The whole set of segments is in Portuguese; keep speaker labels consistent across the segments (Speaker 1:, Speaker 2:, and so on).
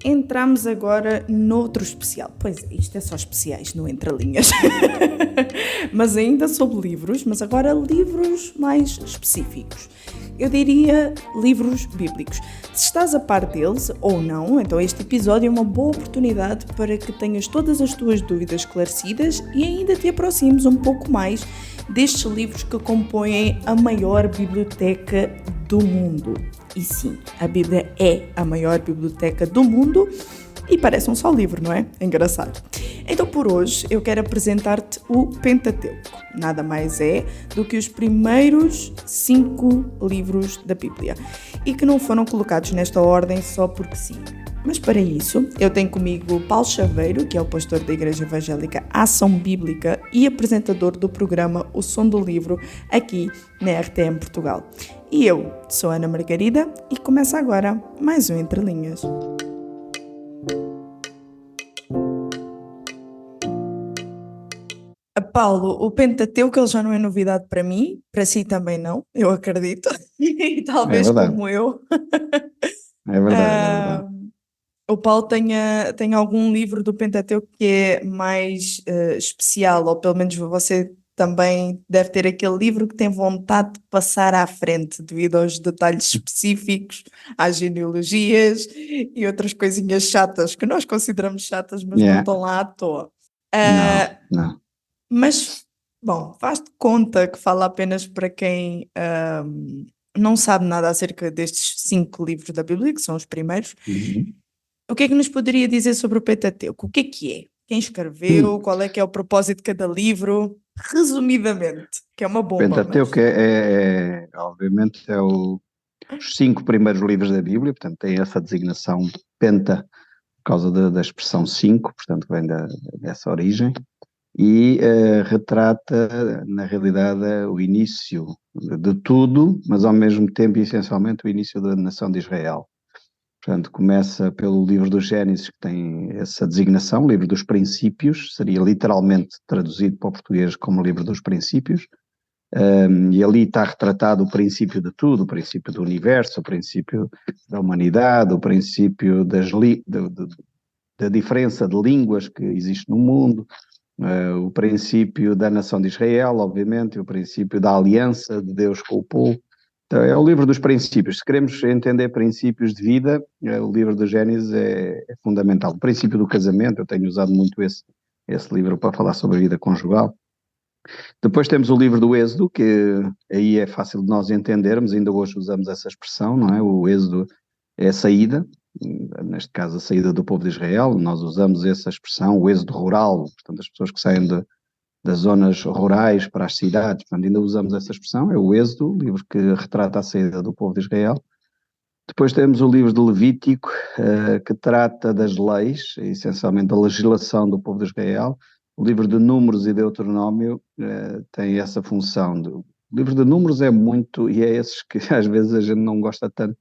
Speaker 1: entramos agora noutro especial. Pois é, isto é só especiais, não entra linhas. Mas ainda sobre livros, mas agora livros mais específicos. Eu diria livros bíblicos. Se estás a par deles ou não, então este episódio é uma boa oportunidade para que tenhas todas as tuas dúvidas esclarecidas e ainda te aproximes um pouco mais destes livros que compõem a maior biblioteca do mundo. E sim, a Bíblia é a maior biblioteca do mundo e parece um só livro, não é? É engraçado. Então por hoje eu quero apresentar-te o Pentateuco. Nada mais é do que os primeiros 5 livros da Bíblia e que não foram colocados nesta ordem só porque sim. Mas para isso, eu tenho comigo o Paulo Chaveiro, que é o pastor da Igreja Evangélica Ação Bíblica e apresentador do programa O Som do Livro, aqui na RTM Portugal. E eu sou Ana Margarida e começa agora mais um Entre Linhas. Paulo, o Pentateuco ele já não é novidade para mim, para si também não, eu acredito, e
Speaker 2: É
Speaker 1: talvez
Speaker 2: verdade,
Speaker 1: como eu.
Speaker 2: é verdade, é verdade.
Speaker 1: O Paulo tem algum livro do Pentateuco que é mais especial, ou pelo menos você também deve ter aquele livro que tem vontade de passar à frente devido aos detalhes específicos, às genealogias e outras coisinhas chatas que nós consideramos chatas, mas não
Speaker 2: Yeah.
Speaker 1: estão lá à toa.
Speaker 2: Não, não.
Speaker 1: Mas, bom, faz-te conta que fala apenas para quem não sabe nada acerca destes 5 livros da Bíblia, que são os primeiros.
Speaker 2: Uhum.
Speaker 1: O que é que nos poderia dizer sobre o Pentateuco? O que é? Quem escreveu?
Speaker 2: Hum.
Speaker 1: Qual é que é o propósito de cada livro? Resumidamente, que é uma bomba,
Speaker 2: Pentateuco
Speaker 1: mas...
Speaker 2: obviamente, os 5 primeiros livros da Bíblia, portanto, tem essa designação de Penta, por causa da expressão 5, portanto, vem dessa origem, e retrata, na realidade, o início de tudo, mas ao mesmo tempo, essencialmente, o início da nação de Israel. Portanto, começa pelo livro do Gênesis, que tem essa designação, livro dos princípios, seria literalmente traduzido para o português como livro dos princípios, e ali está retratado o princípio de tudo, o princípio do universo, o princípio da humanidade, o princípio da diferença de línguas que existe no mundo, o princípio da nação de Israel, obviamente, e o princípio da aliança de Deus com o povo. Então, é o livro dos princípios. Se queremos entender princípios de vida, o livro do Gênesis é fundamental. O princípio do casamento, eu tenho usado muito esse livro para falar sobre a vida conjugal. Depois temos o livro do Êxodo, que aí é fácil de nós entendermos, ainda hoje usamos essa expressão, não é? O Êxodo é a saída, neste caso a saída do povo de Israel, nós usamos essa expressão, o êxodo rural, portanto as pessoas que saem das zonas rurais para as cidades, portanto ainda usamos essa expressão, é o Êxodo, livro que retrata a saída do povo de Israel. Depois temos o livro de Levítico, que trata das leis, essencialmente da legislação do povo de Israel. O livro de Números e Deuteronômio tem essa função. O livro de Números é muito, e é esses que às vezes a gente não gosta tanto,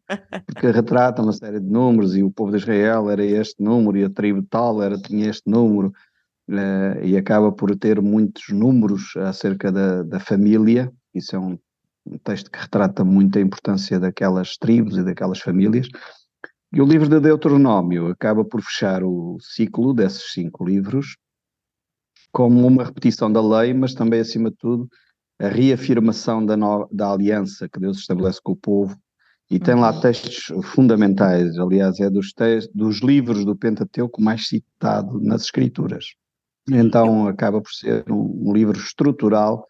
Speaker 2: porque retrata uma série de números, e o povo de Israel era este número, e a tribo tal tinha este número, e acaba por ter muitos números acerca da família. Isso é um texto que retrata muito a importância daquelas tribos e daquelas famílias. E o livro de Deuteronômio acaba por fechar o ciclo desses 5 livros como uma repetição da lei, mas também, acima de tudo, a reafirmação da aliança que Deus estabelece com o povo. E tem lá textos fundamentais, aliás, é dos livros do Pentateuco mais citado nas Escrituras. Então acaba por ser um livro estrutural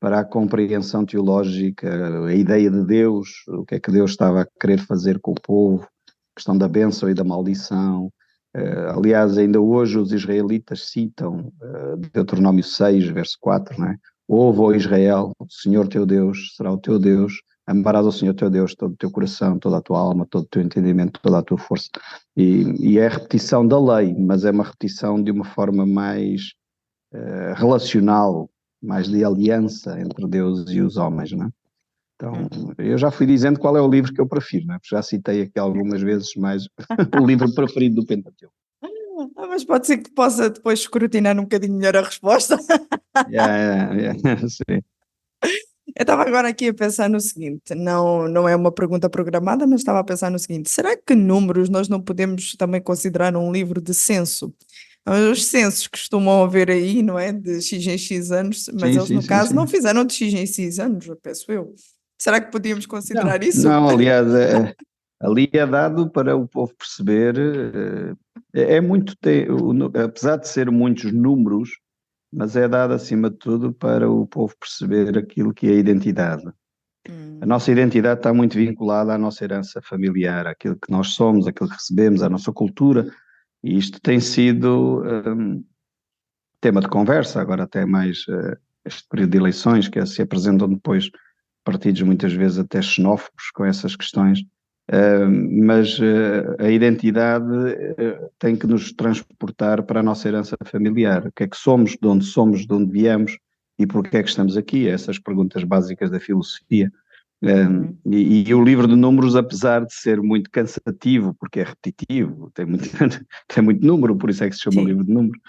Speaker 2: para a compreensão teológica, a ideia de Deus, o que é que Deus estava a querer fazer com o povo, a questão da bênção e da maldição. Aliás, ainda hoje os israelitas citam Deuteronômio 6, verso 4, não é? Ouve, ó Israel, o Senhor teu Deus será o teu Deus, amarás ao Senhor teu Deus todo o teu coração, toda a tua alma, todo o teu entendimento, toda a tua força. E é a repetição da lei, mas é uma repetição de uma forma mais relacional, mais de aliança entre Deus e os homens, não é? Então, eu já fui dizendo qual é o livro que eu prefiro, não é? Porque já citei aqui algumas vezes mais o livro preferido do Pentateuco.
Speaker 1: Mas pode ser que possa depois escrutinar um bocadinho melhor a resposta.
Speaker 2: Yeah, sim.
Speaker 1: Eu estava agora aqui a pensar no seguinte, não é uma pergunta programada, mas estava a pensar no seguinte, será que números nós não podemos também considerar um livro de censo? Os censos costumam haver aí, não é? De X em X anos, mas
Speaker 2: Sim,
Speaker 1: eles
Speaker 2: sim,
Speaker 1: no
Speaker 2: sim,
Speaker 1: caso não
Speaker 2: sim.
Speaker 1: fizeram de X em X anos, eu penso eu. Será que podíamos
Speaker 2: Não,
Speaker 1: considerar isso?
Speaker 2: não, aliás, ali é dado para o povo perceber, é muito, apesar de ser muitos números, mas é dado acima de tudo para o povo perceber aquilo que é a identidade. A
Speaker 1: Hum,
Speaker 2: nossa identidade está muito vinculada à nossa herança familiar, àquilo que nós somos, àquilo que recebemos, à nossa cultura, e isto tem sido tema de conversa, agora até mais este período de eleições, que se apresentam depois partidos muitas vezes até xenófobos com essas questões, mas a identidade tem que nos transportar para a nossa herança familiar. O que é que somos, de onde viemos e porquê é que estamos aqui? Essas perguntas básicas da filosofia.
Speaker 1: uhum,
Speaker 2: E o livro de números, apesar de ser muito cansativo, porque é repetitivo, tem muito, tem muito número, por isso é que se chama livro
Speaker 1: sim.
Speaker 2: de números,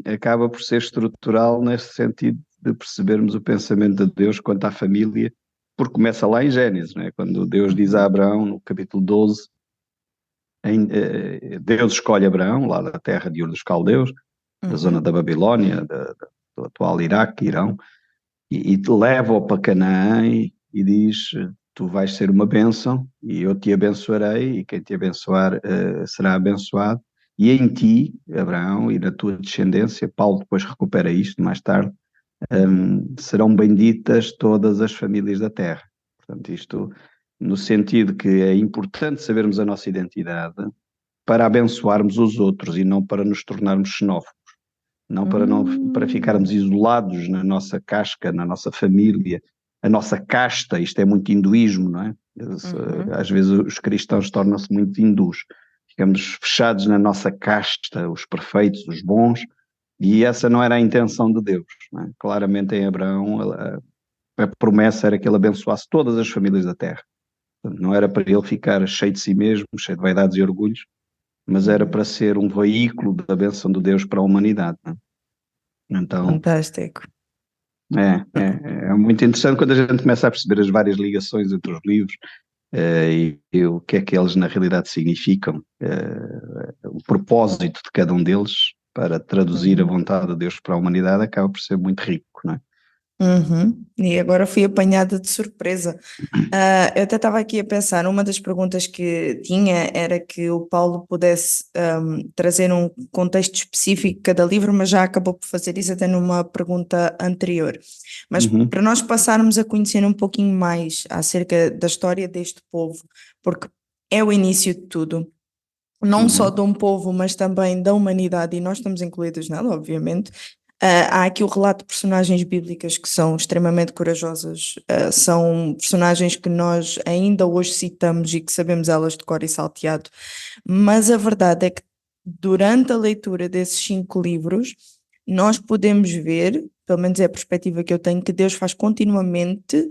Speaker 2: acaba por ser estrutural nesse sentido de percebermos o pensamento de Deus quanto à família, porque começa lá em Gênesis, não é? Quando Deus diz a
Speaker 1: Uhum,
Speaker 2: Abraão, no capítulo 12, Deus escolhe Abraão, lá da terra de Ur dos Caldeus, da zona
Speaker 1: uhum,
Speaker 2: da Babilónia, do atual Iraque, Irão, e te leva-o para Canaã e diz: Tu vais ser uma bênção, e eu te abençoarei, e quem te abençoar será abençoado. E em ti, Abraão, e na tua descendência, Paulo depois recupera isto mais tarde, serão benditas todas as famílias da terra. Portanto, isto no sentido que é importante sabermos a nossa identidade para abençoarmos os outros e não para nos tornarmos xenófobos, não para ficarmos
Speaker 1: hum,
Speaker 2: isolados na nossa casca, na nossa família, a nossa casta. Isto é muito hinduísmo, não é?
Speaker 1: uhum.
Speaker 2: Às vezes os cristãos tornam-se muito hindus. Ficamos fechados na nossa casta, os perfeitos, os bons, e essa não era a intenção de Deus. Não é? Claramente em Abraão a promessa era que ele abençoasse todas as famílias da terra. Portanto, não era para ele ficar cheio de si mesmo, cheio de vaidades e orgulhos, mas era
Speaker 1: Uhum.
Speaker 2: para ser um veículo da bênção de Deus para a humanidade. Não é? Então,
Speaker 1: Fantástico.
Speaker 2: é muito interessante quando a gente começa a perceber as várias ligações entre os livros e o que é que eles na realidade significam, o propósito de cada um deles para traduzir a
Speaker 1: Uhum.
Speaker 2: vontade de Deus para a humanidade acaba por ser muito rico, não é?
Speaker 1: Uhum. E agora fui apanhada de surpresa. Eu até estava aqui a pensar, uma das perguntas que tinha era que o Paulo pudesse trazer um contexto específico de cada livro, mas já acabou por fazer isso até numa pergunta anterior. Mas
Speaker 2: Uhum,
Speaker 1: para nós passarmos a conhecer um pouquinho mais acerca da história deste povo, porque é o início de tudo. Não só
Speaker 2: uhum,
Speaker 1: de um povo, mas também da humanidade, e nós estamos incluídos nela, obviamente. Há aqui o relato de personagens bíblicas que são extremamente corajosas, são personagens que nós ainda hoje citamos e que sabemos elas de cor e salteado, mas a verdade é que durante a leitura desses 5 livros, nós podemos ver, pelo menos é a perspectiva que eu tenho, que Deus faz continuamente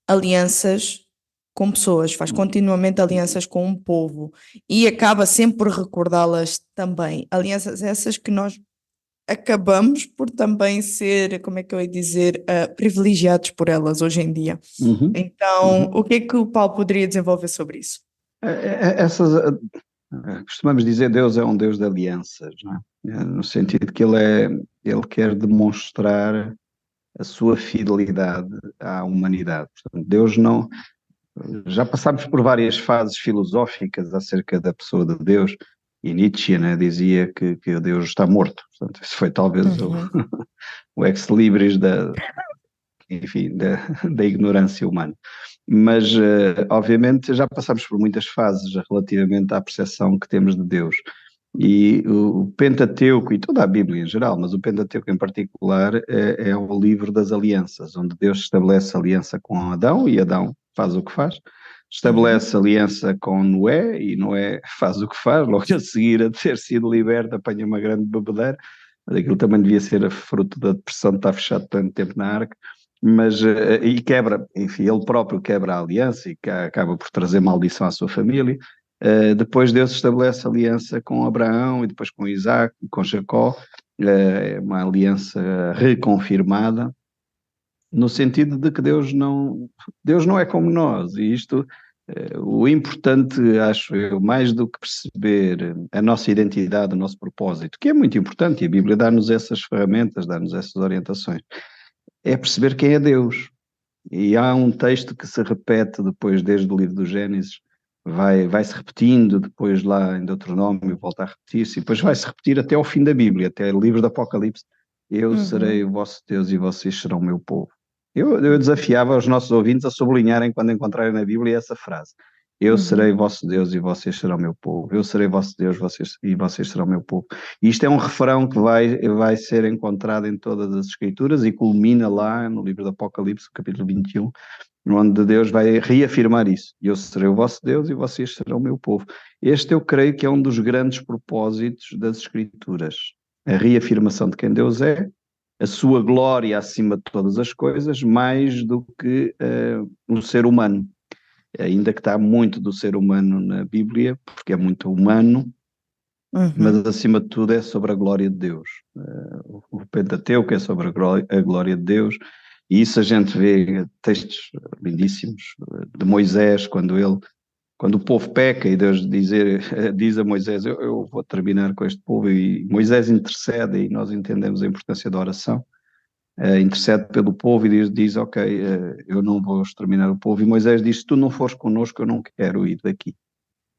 Speaker 1: alianças com pessoas, faz continuamente alianças com um povo e acaba sempre por recordá-las também. Alianças essas que nós acabamos por também ser, como é que eu ia dizer, privilegiados por elas hoje em dia.
Speaker 2: uhum,
Speaker 1: Então,
Speaker 2: uhum.
Speaker 1: o que é que o Paulo poderia desenvolver sobre isso?
Speaker 2: Essas, costumamos dizer Deus é um Deus de alianças, não é? No sentido que ele quer demonstrar a sua fidelidade à humanidade. Portanto, Deus não. Já passámos por várias fases filosóficas acerca da pessoa de Deus, e Nietzsche, né, dizia que Deus está morto. Portanto, isso foi talvez
Speaker 1: Uhum,
Speaker 2: o ex-libris enfim, da ignorância humana. Mas, obviamente, já passámos por muitas fases relativamente à percepção que temos de Deus. E o Pentateuco, e toda a Bíblia em geral, mas o Pentateuco em particular, é o livro das alianças, onde Deus estabelece aliança com Adão, e Adão faz o que faz.
Speaker 1: uhum,
Speaker 2: Estabelece aliança com Noé, e Noé faz o que faz. Logo a seguir a ter sido liberto, apanha uma grande bebedeira. Mas aquilo também devia ser a fruto da depressão de estar fechado tanto tempo na arca. Mas, e quebra, enfim, ele próprio quebra a aliança e acaba por trazer maldição à sua família. Depois Deus estabelece aliança com Abraão e depois com Isaac e com Jacó, uma aliança reconfirmada, no sentido de que Deus não é como nós, e isto, o importante, acho eu, mais do que perceber a nossa identidade, o nosso propósito, que é muito importante, e a Bíblia dá-nos essas ferramentas, dá-nos essas orientações, é perceber quem é Deus. E há um texto que se repete depois, desde o livro do Gênesis, vai-se repetindo, depois lá em Deuteronômio volta a repetir-se, e depois vai-se repetir até ao fim da Bíblia, até o livro do Apocalipse. Eu serei o vosso Deus e vocês serão o meu povo. Eu desafiava os nossos ouvintes a sublinharem quando encontrarem na Bíblia essa frase. Eu serei vosso Deus e vocês serão meu povo. Eu serei vosso Deus e vocês serão meu povo. E isto é um refrão que vai ser encontrado em todas as Escrituras e culmina lá no livro do Apocalipse, capítulo 21, onde Deus vai reafirmar isso. Eu serei o vosso Deus e vocês serão o meu povo. Este eu creio que é um dos grandes propósitos das Escrituras. A reafirmação de quem Deus é, a sua glória acima de todas as coisas, mais do que um ser humano. Ainda que está muito do ser humano na Bíblia, porque é muito humano, mas acima de tudo é sobre a glória de Deus. O Pentateuco é sobre a glória de Deus, e isso a gente vê textos lindíssimos de Moisés, quando o povo peca e Deus diz a Moisés, eu vou terminar com este povo, e Moisés intercede, e nós entendemos a importância da oração, intercede pelo povo e diz ok, eu não vou exterminar o povo, e Moisés diz, se tu não fores connosco, eu não quero ir daqui.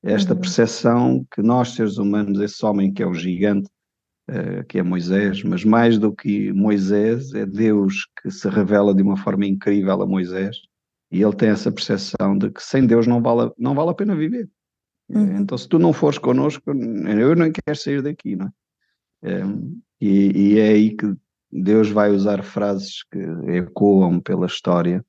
Speaker 2: Esta percepção que nós, seres humanos, esse homem que é o gigante, que é Moisés, mas mais do que Moisés, é Deus que se revela de uma forma incrível a Moisés, e ele tem essa percepção de que sem Deus não vale a pena viver. Então, se tu não fores connosco, eu não quero sair daqui, não é? E é aí que Deus vai usar frases que ecoam pela história,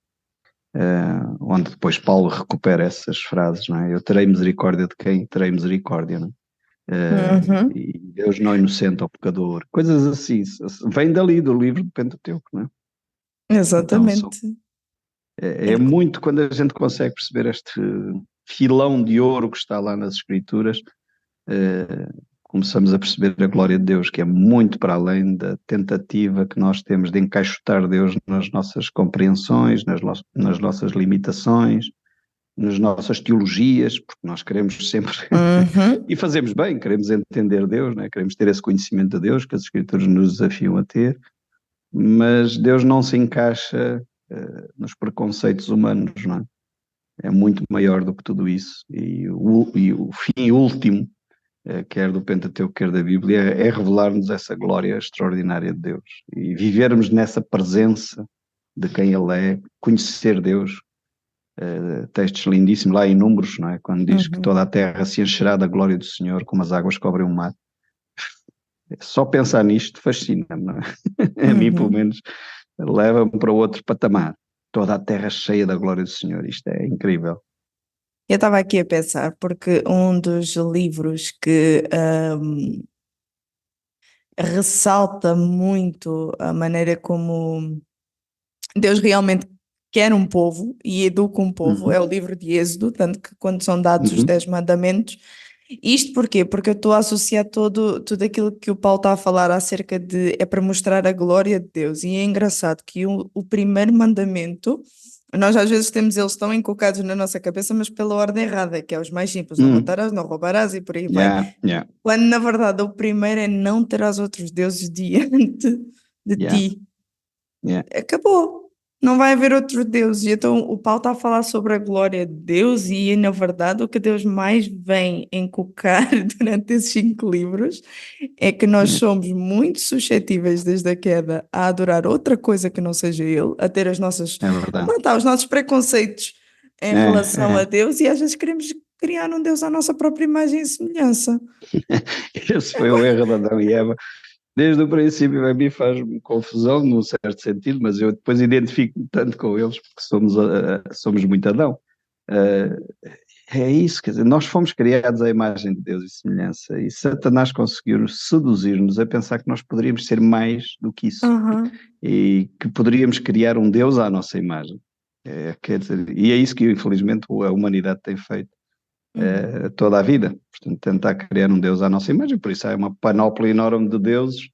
Speaker 2: onde depois Paulo recupera essas frases, não é? Eu terei misericórdia de quem terei misericórdia, não é? E Deus não inocenta ao pecador, coisas assim, vem dali do livro do Pentateuco, não é? Então,
Speaker 1: Exatamente.
Speaker 2: é muito quando a gente consegue perceber este filão de ouro que está lá nas Escrituras, começamos a perceber a glória de Deus, que é muito para além da tentativa que nós temos de encaixotar Deus nas nossas compreensões, nas nossas limitações, nas nossas teologias, porque nós queremos sempre, e fazemos bem, queremos entender Deus, né? Queremos ter esse conhecimento de Deus que as Escrituras nos desafiam a ter, mas Deus não se encaixa nos preconceitos humanos, não é? É muito maior do que tudo isso, e o fim último, quer do Pentateuco, quer da Bíblia, é revelar-nos essa glória extraordinária de Deus, e vivermos nessa presença de quem Ele é, conhecer Deus. Textos lindíssimos lá em Números, não é? Quando diz que toda a terra se encherá da glória do Senhor, como as águas cobrem o mar. Só pensar nisto fascina-me, não é? A mim, pelo menos, leva-me para outro patamar. Toda a terra cheia da glória do Senhor, isto é incrível.
Speaker 1: Eu estava aqui a pensar, porque um dos livros que ressalta muito a maneira como Deus realmente quer um povo e educa um povo é o livro de Êxodo, tanto que quando são dados os 10 mandamentos. Isto porquê? Porque eu estou a associar tudo aquilo que o Paulo está a falar acerca de, é para mostrar a glória de Deus. E é engraçado que o primeiro mandamento, nós às vezes temos eles tão inculcados na nossa cabeça, mas pela ordem errada, que é os mais simples, não matarás, não roubarás e por aí vai. Quando na verdade o primeiro é não terás outros deuses diante de ti. Acabou. Não vai haver outro Deus. E então o Paulo está a falar sobre a glória de Deus e, na verdade, o que Deus mais vem inculcar durante esses 5 livros é que nós somos muito suscetíveis desde a queda a adorar outra coisa que não seja Ele, a ter as nossas, os nossos preconceitos em relação a Deus, e às vezes queremos criar um Deus à nossa própria imagem e semelhança.
Speaker 2: Esse foi o erro de Adão e Eva. Desde o princípio, a mim faz-me confusão, num certo sentido, mas eu depois identifico-me tanto com eles, porque somos muito Adão. É isso, quer dizer, nós fomos criados à imagem de Deus e semelhança, e Satanás conseguiu seduzir-nos a pensar que nós poderíamos ser mais do que isso, e que poderíamos criar um Deus à nossa imagem. Quer dizer, e é isso que, infelizmente, a humanidade tem feito toda a vida, portanto, tentar criar um Deus à nossa imagem, por isso há uma panóplia enorme de deuses,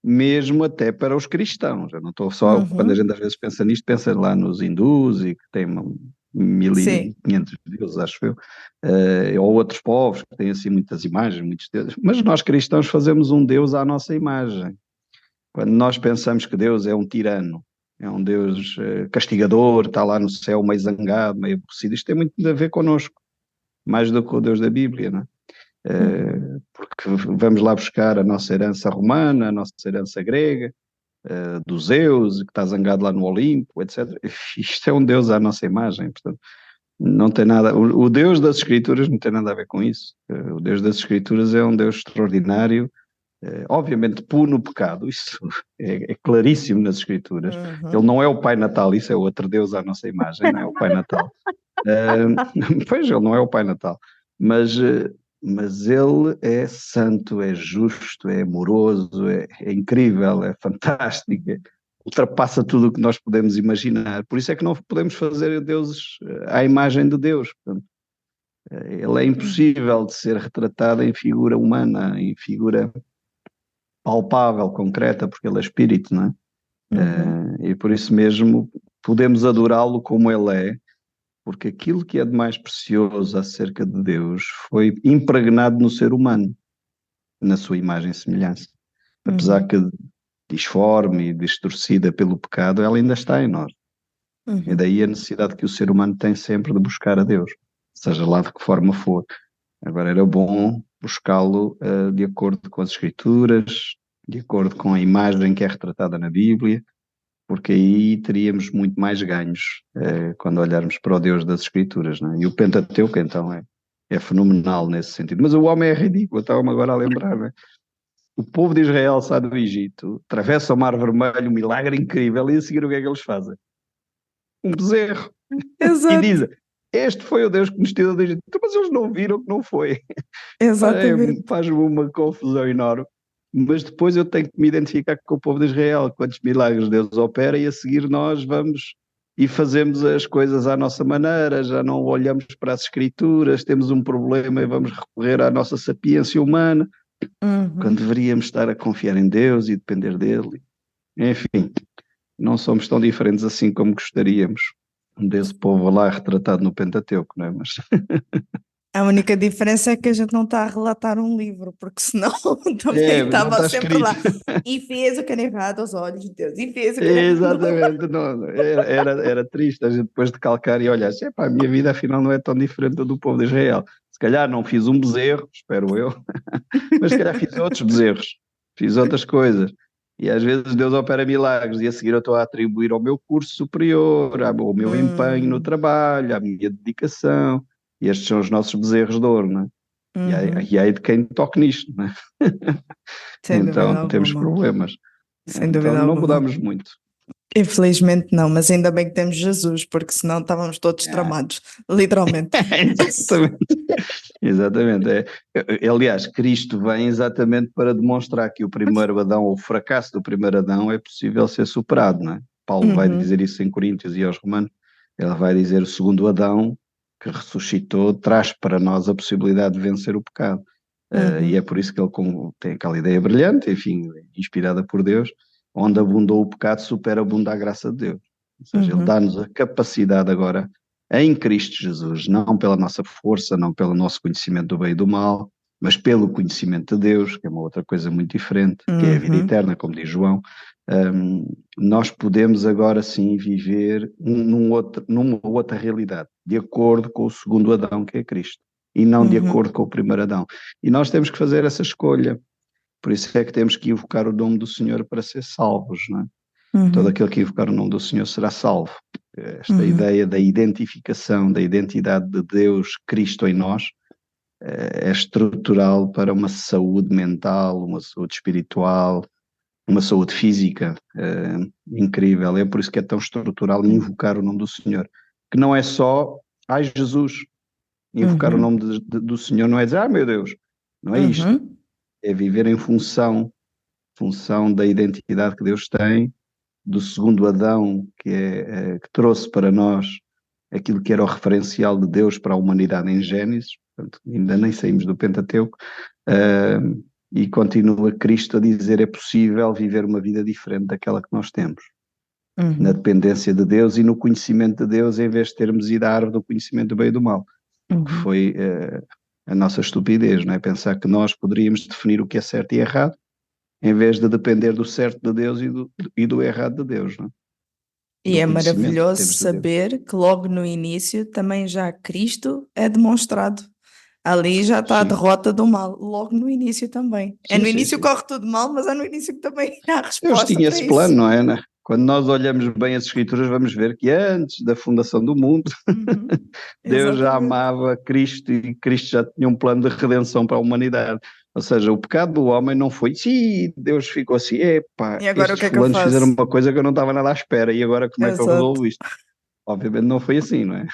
Speaker 2: mesmo até para os cristãos. Eu não estou só, quando a gente às vezes pensa nisto, pensa lá nos hindus e que tem
Speaker 1: Sim.
Speaker 2: 1500 deuses, acho eu, ou outros povos que têm assim muitas imagens, muitos deuses. Mas nós cristãos fazemos um Deus à nossa imagem. Quando nós pensamos que Deus é um tirano, é um Deus castigador, está lá no céu meio zangado, meio aborrecido, isto tem muito a ver connosco, mais do que o Deus da Bíblia, não é? Porque vamos lá buscar a nossa herança romana, a nossa herança grega, do Zeus, que está zangado lá no Olimpo, etc. Isto é um Deus à nossa imagem, portanto, não tem nada. O Deus das Escrituras não tem nada a ver com isso. O Deus das Escrituras é um Deus extraordinário, obviamente pune o pecado, isso é claríssimo nas Escrituras. Ele não é o Pai Natal, isso é outro Deus à nossa imagem, não é o Pai Natal. Pois, ele não é o Pai Natal, mas, mas ele é santo, é justo, é amoroso, é incrível, é fantástico, ultrapassa tudo o que nós podemos imaginar. Por isso é que não podemos fazer deuses à imagem de Deus. Portanto, ele é impossível de ser retratado em figura humana, em figura palpável, concreta, porque ele é espírito, não é? E por isso mesmo podemos adorá-lo como ele é, porque aquilo que é de mais precioso acerca de Deus foi impregnado no ser humano, na sua imagem e semelhança. Apesar que disforme e distorcida pelo pecado, ela ainda está em nós. E daí a necessidade que o ser humano tem sempre de buscar a Deus, seja lá de que forma for. Agora era bom buscá-lo de acordo com as Escrituras, de acordo com a imagem que é retratada na Bíblia, porque aí teríamos muito mais ganhos quando olharmos para o Deus das Escrituras, não é? E o Pentateuco, então, é fenomenal nesse sentido. Mas o homem é ridículo, estava-me agora a lembrar, não é? O povo de Israel sai do Egito, atravessa o Mar Vermelho, um milagre incrível, e a seguir o que é que eles fazem? Um bezerro. E
Speaker 1: Exato.
Speaker 2: dizem, este foi o Deus que nos tirou do Egito. Mas eles não viram que não foi.
Speaker 1: Exatamente.
Speaker 2: Faz-me uma confusão enorme. Mas depois eu tenho que me identificar com o povo de Israel, quantos milagres Deus opera, e a seguir nós vamos e fazemos as coisas à nossa maneira, já não olhamos para as Escrituras, temos um problema e vamos recorrer à nossa sapiência humana, quando deveríamos estar a confiar em Deus e depender dele. Enfim, não somos tão diferentes assim como gostaríamos desse povo lá retratado no Pentateuco, não é? Mas
Speaker 1: A única diferença é que a gente não está a relatar um livro, porque senão também
Speaker 2: não
Speaker 1: estava
Speaker 2: está
Speaker 1: sempre
Speaker 2: escrito.
Speaker 1: lá. E fez o que era errado aos olhos de Deus. E fez o que era errado.
Speaker 2: Exatamente, não, era triste a gente depois de calcar e olhar, a minha vida afinal não é tão diferente da do povo de Israel. Se calhar não fiz um bezerro, espero eu, mas se calhar fiz outros bezerros, fiz outras coisas. E às vezes Deus opera milagres e a seguir eu estou a atribuir ao meu curso superior, ao meu empenho no trabalho, à minha dedicação. E estes são os nossos bezerros de ouro, não é? E aí de quem toque nisto, não é?
Speaker 1: Sem dúvida
Speaker 2: Então temos
Speaker 1: alguma.
Speaker 2: problemas.
Speaker 1: Sem
Speaker 2: Então
Speaker 1: dúvida
Speaker 2: não
Speaker 1: alguma.
Speaker 2: mudamos muito.
Speaker 1: Infelizmente não, mas ainda bem que temos Jesus, porque senão estávamos todos
Speaker 2: Ah,
Speaker 1: tramados, literalmente.
Speaker 2: exatamente. Exatamente. Aliás, Cristo vem exatamente para demonstrar que o primeiro Adão, ou o fracasso do primeiro Adão, é possível ser superado, não é? Paulo vai dizer isso em Coríntios e aos Romanos. Ele vai dizer o segundo Adão, que ressuscitou, traz para nós a possibilidade de vencer o pecado. E é por isso que ele tem aquela ideia brilhante, enfim, inspirada por Deus, onde abundou o pecado, superabunda a graça de Deus. Ou seja, ele dá-nos a capacidade agora em Cristo Jesus, não pela nossa força, não pelo nosso conhecimento do bem e do mal, mas pelo conhecimento de Deus, que é uma outra coisa muito diferente, que é a vida eterna, como diz João. Nós podemos agora sim viver numa outra realidade, de acordo com o segundo Adão, que é Cristo, e não de acordo com o primeiro Adão. E nós temos que fazer essa escolha. Por isso é que temos que invocar o nome do Senhor para ser salvos, não é? Todo aquele que invocar o nome do Senhor será salvo. Esta ideia da identificação, da identidade de Deus, Cristo em nós, é estrutural para uma saúde mental, uma saúde espiritual, uma saúde física incrível. É por isso que é tão estrutural invocar o nome do Senhor. Que não é só, ai Jesus, invocar o nome do Senhor não é dizer, meu Deus, não é isto. É viver em função da identidade que Deus tem, do segundo Adão, que trouxe para nós aquilo que era o referencial de Deus para a humanidade em Gênesis, portanto, ainda nem saímos do Pentateuco, e continua Cristo a dizer é possível viver uma vida diferente daquela que nós temos. Na dependência de Deus e no conhecimento de Deus, em vez de termos ido à árvore do conhecimento do bem e do mal. Que foi a nossa estupidez, não é? Pensar que nós poderíamos definir o que é certo e errado, em vez de depender do certo de Deus e do errado de Deus, não é?
Speaker 1: E
Speaker 2: Do
Speaker 1: é
Speaker 2: conhecimento que
Speaker 1: maravilhoso
Speaker 2: temos de Deus.
Speaker 1: saber que logo no início também já Cristo é demonstrado. Ali já está a
Speaker 2: Sim.
Speaker 1: derrota do mal, logo no início também.
Speaker 2: Sim,
Speaker 1: No
Speaker 2: sim,
Speaker 1: início
Speaker 2: sim.
Speaker 1: corre tudo mal, mas é no início que também há
Speaker 2: Deus
Speaker 1: resposta
Speaker 2: tinha
Speaker 1: para
Speaker 2: esse
Speaker 1: isso.
Speaker 2: plano, não é? Né? Quando nós olhamos bem as Escrituras, vamos ver que antes da fundação do mundo, Deus já
Speaker 1: Exatamente.
Speaker 2: amava Cristo e Cristo já tinha um plano de redenção para a humanidade. Ou seja, o pecado do homem não foi, sim, Deus ficou assim, epá,
Speaker 1: E agora o
Speaker 2: estes
Speaker 1: que é que eu
Speaker 2: fulanos fizeram
Speaker 1: faço?
Speaker 2: uma coisa que eu não estava nada à espera e agora como é que eu
Speaker 1: Exato.
Speaker 2: resolvo isto? Obviamente não foi assim, não é?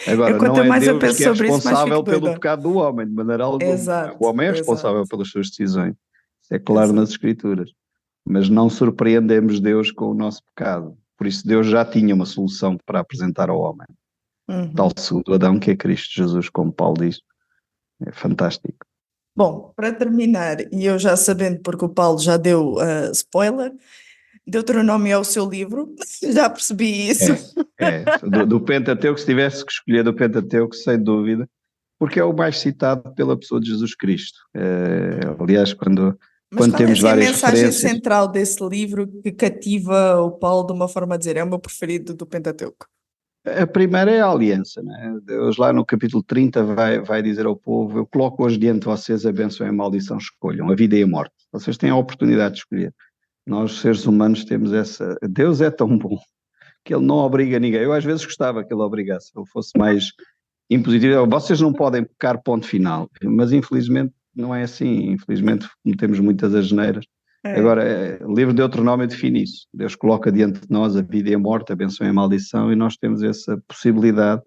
Speaker 1: Eu
Speaker 2: Agora,
Speaker 1: quanto
Speaker 2: não é
Speaker 1: mais eu
Speaker 2: Deus
Speaker 1: penso
Speaker 2: que é
Speaker 1: sobre isso, mais fico
Speaker 2: responsável pelo
Speaker 1: doida.
Speaker 2: pecado do homem, de maneira alguma. O
Speaker 1: Exato,
Speaker 2: homem é responsável
Speaker 1: exato,
Speaker 2: pelas suas decisões. Isso é claro nas
Speaker 1: exato.
Speaker 2: Escrituras. Mas não surpreendemos Deus com o nosso pecado. Por isso Deus já tinha uma solução para apresentar ao homem. Tal segundo Adão, que é Cristo Jesus, como Paulo diz. É fantástico.
Speaker 1: Bom, para terminar, e eu já sabendo, porque o Paulo já deu spoiler, Deuteronômio é o seu livro, já percebi isso.
Speaker 2: Do Pentateuco, se tivesse que escolher do Pentateuco, sem dúvida, porque é o mais citado pela pessoa de Jesus Cristo. Aliás,
Speaker 1: Mas
Speaker 2: quando
Speaker 1: qual é
Speaker 2: temos
Speaker 1: assim, a
Speaker 2: várias
Speaker 1: mensagem
Speaker 2: referências,
Speaker 1: central desse livro que cativa o Paulo de uma forma a dizer, é o meu preferido do Pentateuco?
Speaker 2: a primeira é a aliança, né? Deus lá no capítulo 30 vai dizer ao povo, eu coloco hoje diante de vocês a bênção e a maldição, escolham, a vida e a morte. Vocês têm a oportunidade de escolher. Nós, seres humanos, temos essa... Deus é tão bom que Ele não obriga ninguém. Eu às vezes gostava que Ele obrigasse, se Ele fosse mais impositivo. Vocês não podem pecar, ponto final. Mas infelizmente não é assim. Infelizmente cometemos muitas asneiras. Agora, o livro de Deuteronômio define isso. Deus coloca diante de nós a vida e a morte, a bênção e a maldição, e nós temos essa possibilidade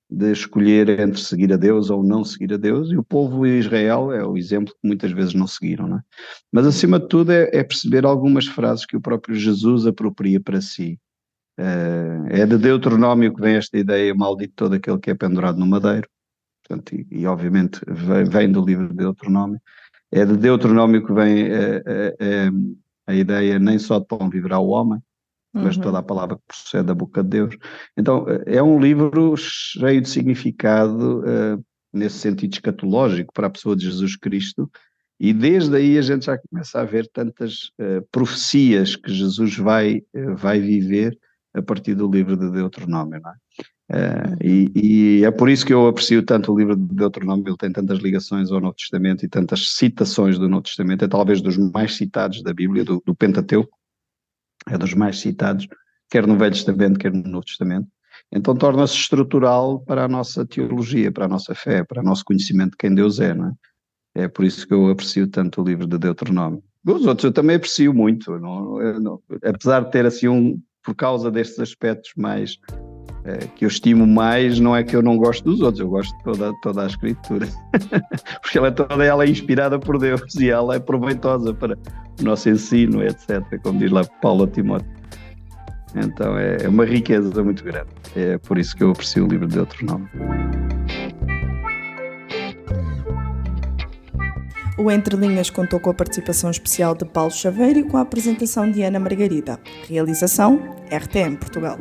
Speaker 2: de escolher entre seguir a Deus ou não seguir a Deus, e o povo de Israel é o exemplo que muitas vezes não seguiram, não é? Mas acima de tudo é perceber algumas frases que o próprio Jesus apropria para si. É de Deuteronômio que vem esta ideia, maldito todo aquele que é pendurado no madeiro, portanto, e obviamente vem do livro de Deuteronômio. É de Deuteronômio que vem a ideia, nem só de pão viverá o homem, mas toda a palavra que procede da boca de Deus. Então, é um livro cheio de significado, nesse sentido escatológico, para a pessoa de Jesus Cristo, e desde aí a gente já começa a ver tantas profecias que Jesus vai viver a partir do livro de Deuteronômio, não é? E é por isso que eu aprecio tanto o livro de Deuteronômio. Ele tem tantas ligações ao Novo Testamento e tantas citações do Novo Testamento, é talvez dos mais citados da Bíblia, do Pentateuco, é dos mais citados, quer no Velho Testamento, quer no Novo Testamento. Então torna-se estrutural para a nossa teologia, para a nossa fé, para o nosso conhecimento de quem Deus é, não é? É por isso que eu aprecio tanto o livro de Deuteronômio. Os outros eu também aprecio muito, apesar de ter assim por causa destes aspectos mais que eu estimo mais, não é que eu não gosto dos outros, eu gosto de toda a Escritura, porque toda ela é inspirada por Deus e ela é proveitosa para o nosso ensino, etc., como diz lá Paulo a Timóteo. Então é uma riqueza muito grande, é por isso que eu aprecio o livro de Deuteronômio.
Speaker 1: O Entre Linhas contou com a participação especial de Paulo Chaveiro e com a apresentação de Ana Margarida. Realização RTM Portugal.